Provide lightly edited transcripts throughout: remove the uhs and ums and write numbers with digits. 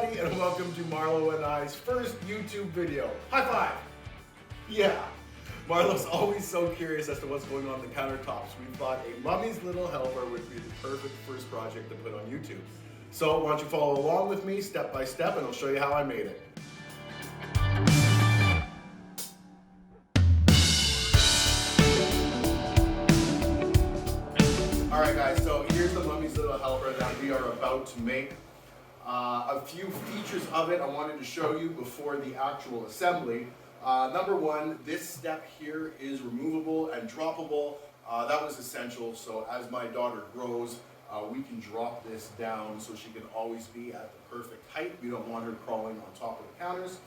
everybody, and welcome to Marlow and I's first YouTube video. High five! Yeah, Marlow's always so curious as to what's going on the countertops. We thought a mummy's little helper would be the perfect first project to put on YouTube. So why don't you follow along with me step by step and I'll show you how I made it. Alright guys, so here's the mummy's little helper that we are about to make. A few features of it I wanted to show you before the actual assembly. Number one, this step here is removable and droppable. That was essential, so as my daughter grows, we can drop this down so she can always be at the perfect height. We don't want her crawling on top of the counters.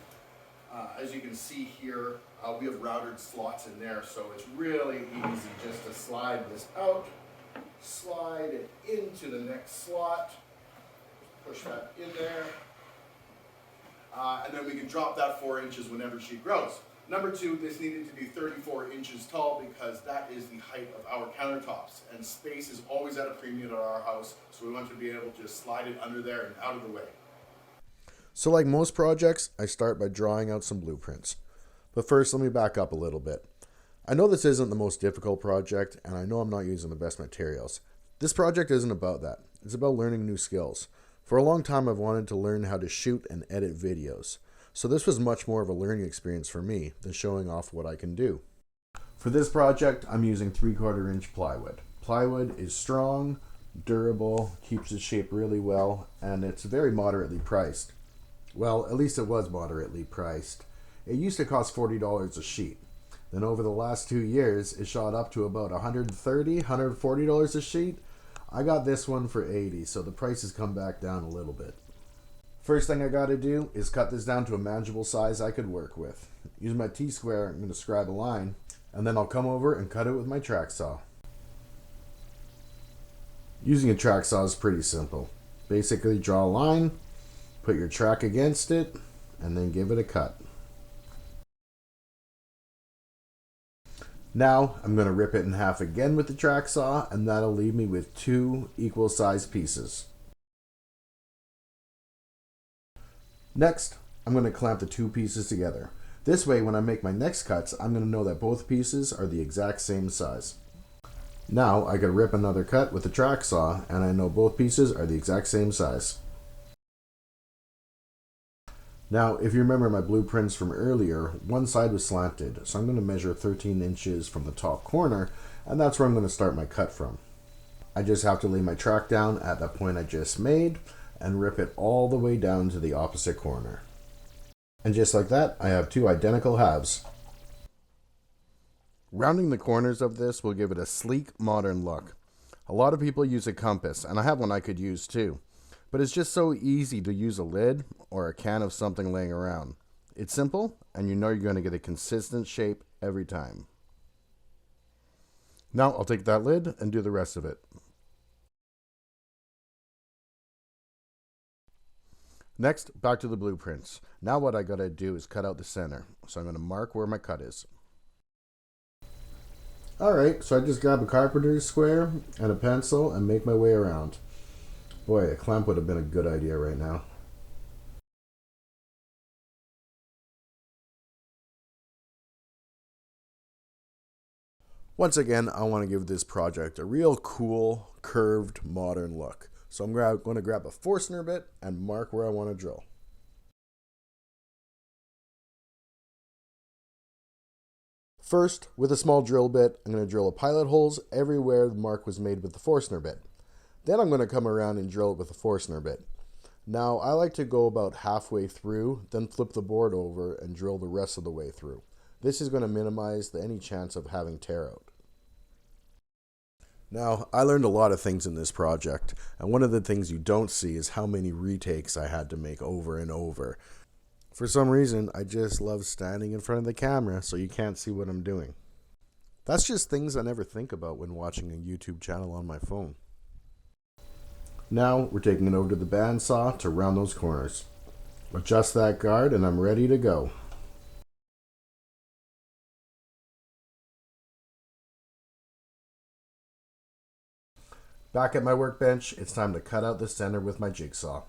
As you can see here, we have routed slots in there, so it's really easy just to slide this out, slide it into the next slot, push that in there, and then we can drop that 4 inches whenever she grows. Number two, this needed to be 34 inches tall because that is the height of our countertops, and space is always at a premium at our house, so we want to be able to just slide it under there and out of the way. So like most projects, I start by drawing out some blueprints. But first, let me back up a little bit. I know this isn't the most difficult project, and I know I'm not using the best materials. This project isn't about that. It's about learning new skills. For a long time, I've wanted to learn how to shoot and edit videos. So this was much more of a learning experience for me than showing off what I can do. For this project, I'm using 3/4 inch plywood. Plywood is strong, durable, keeps its shape really well, and it's very moderately priced. Well, at least it was moderately priced. It used to cost $40 a sheet. Then over the last 2 years, it shot up to about $130, $140 a sheet. I got this one for $80, so the price has come back down a little bit. First thing I gotta do is cut this down to a manageable size I could work with. Using my T-square, I'm gonna scribe a line, and then I'll come over and cut it with my track saw. Using a track saw is pretty simple. Basically draw a line, put your track against it, and then give it a cut. Now I'm going to rip it in half again with the track saw, and that'll leave me with 2 equal sized pieces. Next, I'm going to clamp the 2 pieces together. This way, when I make my next cuts, I'm going to know that both pieces are the exact same size. Now I can rip another cut with the track saw, and I know both pieces are the exact same size. Now, if you remember my blueprints from earlier, one side was slanted, so I'm going to measure 13 inches from the top corner, and that's where I'm going to start my cut from. I just have to lay my track down at that point I just made, and rip it all the way down to the opposite corner. And just like that, I have 2 identical halves. Rounding the corners of this will give it a sleek, modern look. A lot of people use a compass, and I have one I could use too. But it's just so easy to use a lid or a can of something laying around. It's simple, and you know you're going to get a consistent shape every time. Now I'll take that lid and do the rest of it. Next, back to the blueprints. Now what I gotta do is cut out the center. So I'm gonna mark where my cut is. Alright, so I just grab a carpenter's square and a pencil and make my way around. Boy, a clamp would have been a good idea right now. Once again, I want to give this project a real cool, curved, modern look. So I'm going to grab a Forstner bit and mark where I want to drill. First, with a small drill bit, I'm going to drill a pilot holes everywhere the mark was made with the Forstner bit. Then I'm going to come around and drill it with a Forstner bit. Now, I like to go about halfway through, then flip the board over and drill the rest of the way through. This is going to minimize any chance of having tear out. Now, I learned a lot of things in this project, and one of the things you don't see is how many retakes I had to make over and over. For some reason, I just love standing in front of the camera so you can't see what I'm doing. That's just things I never think about when watching a YouTube channel on my phone. Now, we're taking it over to the bandsaw to round those corners. Adjust that guard and I'm ready to go. Back at my workbench, it's time to cut out the center with my jigsaw.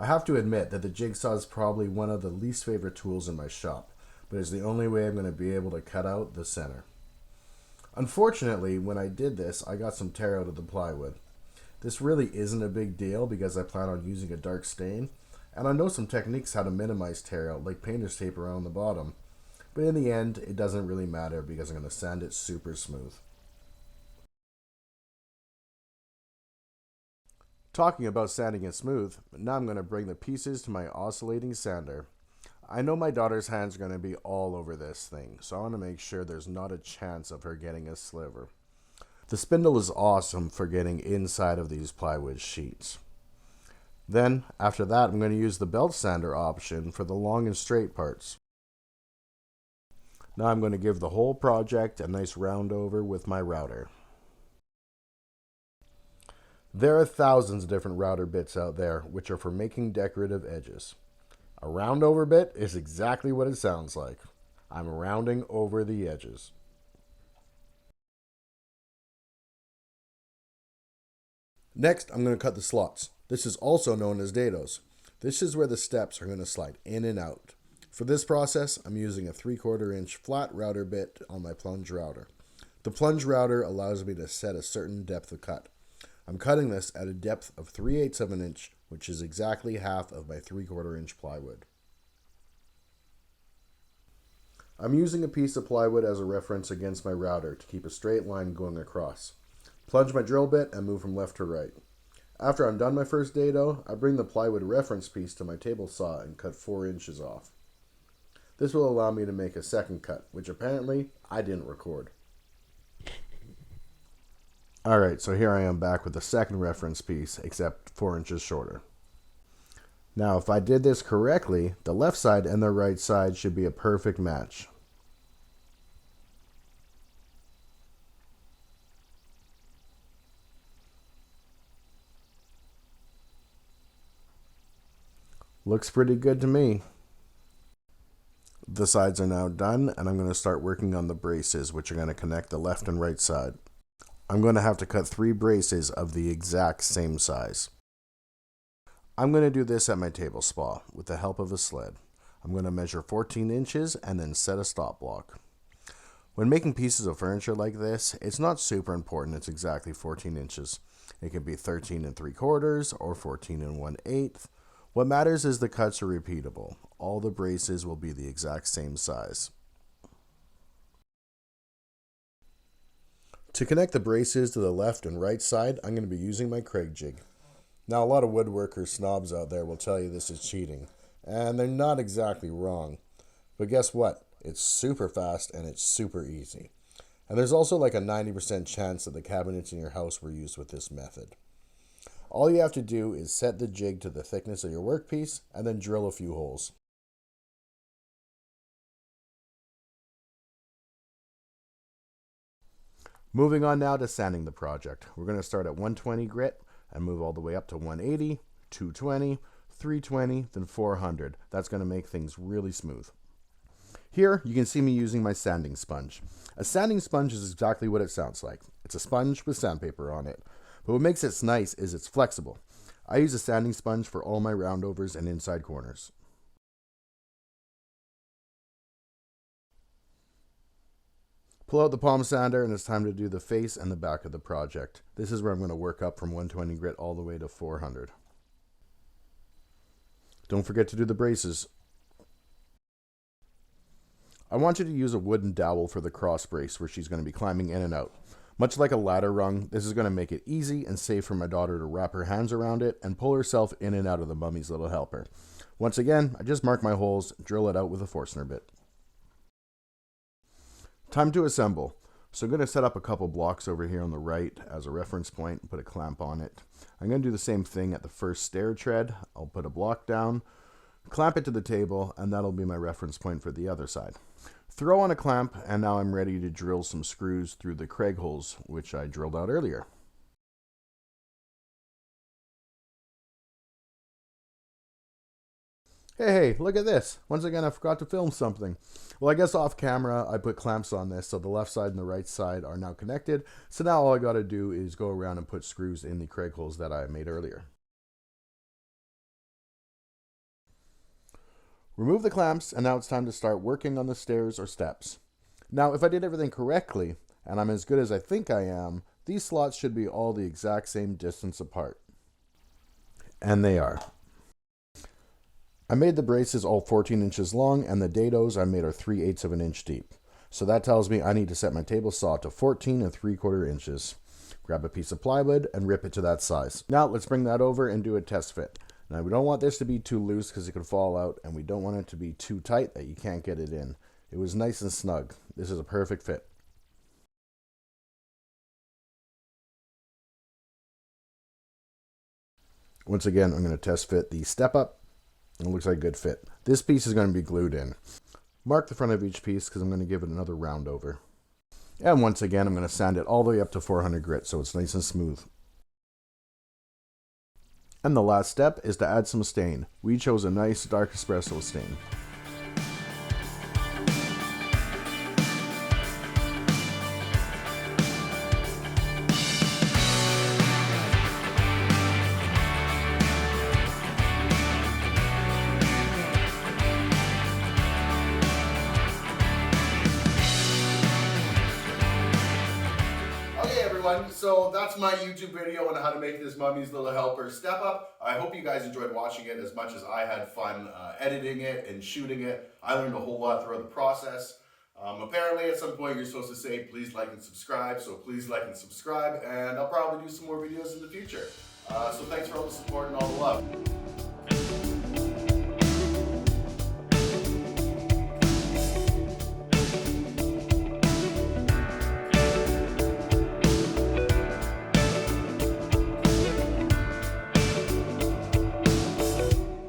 I have to admit that the jigsaw is probably one of the least favorite tools in my shop, but it's the only way I'm going to be able to cut out the center. Unfortunately, when I did this, I got some tear out of the plywood. This really isn't a big deal because I plan on using a dark stain, and I know some techniques how to minimize tear out, like painter's tape around the bottom. But in the end, it doesn't really matter because I'm going to sand it super smooth. Talking about sanding it smooth, now I'm going to bring the pieces to my oscillating sander. I know my daughter's hands are going to be all over this thing, so I want to make sure there's not a chance of her getting a sliver. The spindle is awesome for getting inside of these plywood sheets. Then, after that, I'm going to use the belt sander option for the long and straight parts. Now I'm going to give the whole project a nice round over with my router. There are thousands of different router bits out there, which are for making decorative edges. A round over bit is exactly what it sounds like. I'm rounding over the edges. Next, I'm going to cut the slots. This is also known as Dados. This is where the steps are going to slide in and out. For this process, I'm using a 3/4 inch flat router bit on my plunge router. The plunge router allows me to set a certain depth of cut. I'm cutting this at a depth of 3/8 of an inch, which is exactly half of my 3/4 inch plywood. I'm using a piece of plywood as a reference against my router to keep a straight line going across. Plunge my drill bit and move from left to right. After I'm done my first dado, I bring the plywood reference piece to my table saw and cut 4 inches off. This will allow me to make a second cut, which apparently I didn't record. Alright, so here I am back with the second reference piece, except 4 inches shorter. Now, if I did this correctly, the left side and the right side should be a perfect match. Looks pretty good to me. The sides are now done, and I'm going to start working on the braces, which are going to connect the left and right side. I'm going to have to cut 3 braces of the exact same size. I'm going to do this at my table spa with the help of a sled. I'm going to measure 14 inches and then set a stop block. When making pieces of furniture like this, it's not super important it's exactly 14 inches. It can be 13 3/4 or 14 1/8. What matters is the cuts are repeatable. All the braces will be the exact same size. To connect the braces to the left and right side, I'm going to be using my Craig jig. Now, a lot of woodworker snobs out there will tell you this is cheating, and they're not exactly wrong. But guess what? It's super fast and it's super easy. And there's also like a 90% chance that the cabinets in your house were used with this method. All you have to do is set the jig to the thickness of your workpiece and then drill a few holes. Moving on now to sanding the project. We're going to start at 120 grit and move all the way up to 180, 220, 320, then 400. That's going to make things really smooth. Here, you can see me using my sanding sponge. A sanding sponge is exactly what it sounds like. It's a sponge with sandpaper on it. But what makes it nice is it's flexible. I use a sanding sponge for all my roundovers and inside corners. Pull out the palm sander and it's time to do the face and the back of the project. This is where I'm going to work up from 120 grit all the way to 400. Don't forget to do the braces. I want you to use a wooden dowel for the cross brace where she's going to be climbing in and out. Much like a ladder rung, this is going to make it easy and safe for my daughter to wrap her hands around it and pull herself in and out of the mummy's little helper. Once again, I just mark my holes, drill it out with a Forstner bit. Time to assemble. So I'm going to set up a couple blocks over here on the right as a reference point and put a clamp on it. I'm going to do the same thing at the first stair tread. I'll put a block down, clamp it to the table, and that'll be my reference point for the other side. Throw on a clamp, and now I'm ready to drill some screws through the Craig holes, which I drilled out earlier. Hey, look at this. Once again, I forgot to film something. Well, I guess off camera, I put clamps on this, so the left side and the right side are now connected. So now all I got to do is go around and put screws in the Craig holes that I made earlier. Remove the clamps, and now it's time to start working on the stairs or steps. Now, if I did everything correctly, and I'm as good as I think I am, these slots should be all the exact same distance apart. And they are. I made the braces all 14 inches long, and the dados I made are 3/8 of an inch deep. So that tells me I need to set my table saw to 14 3/4 inches. Grab a piece of plywood and rip it to that size. Now let's bring that over and do a test fit. Now we don't want this to be too loose because it could fall out, and we don't want it to be too tight that you can't get it in. It was nice and snug. This is a perfect fit. Once again, I'm going to test fit the step up. It looks like a good fit. This piece is going to be glued in. Mark the front of each piece because I'm going to give it another round over. And once again, I'm going to sand it all the way up to 400 grit so it's nice and smooth. And the last step is to add some stain. We chose a nice dark espresso stain. So that's my YouTube video on how to make this Mummy's Little Helper step up. I hope you guys enjoyed watching it as much as I had fun editing it and shooting it. I learned a whole lot throughout the process. Apparently at some point you're supposed to say please like and subscribe, so please like and subscribe, and I'll probably do some more videos in the future. So thanks for all the support and all the love.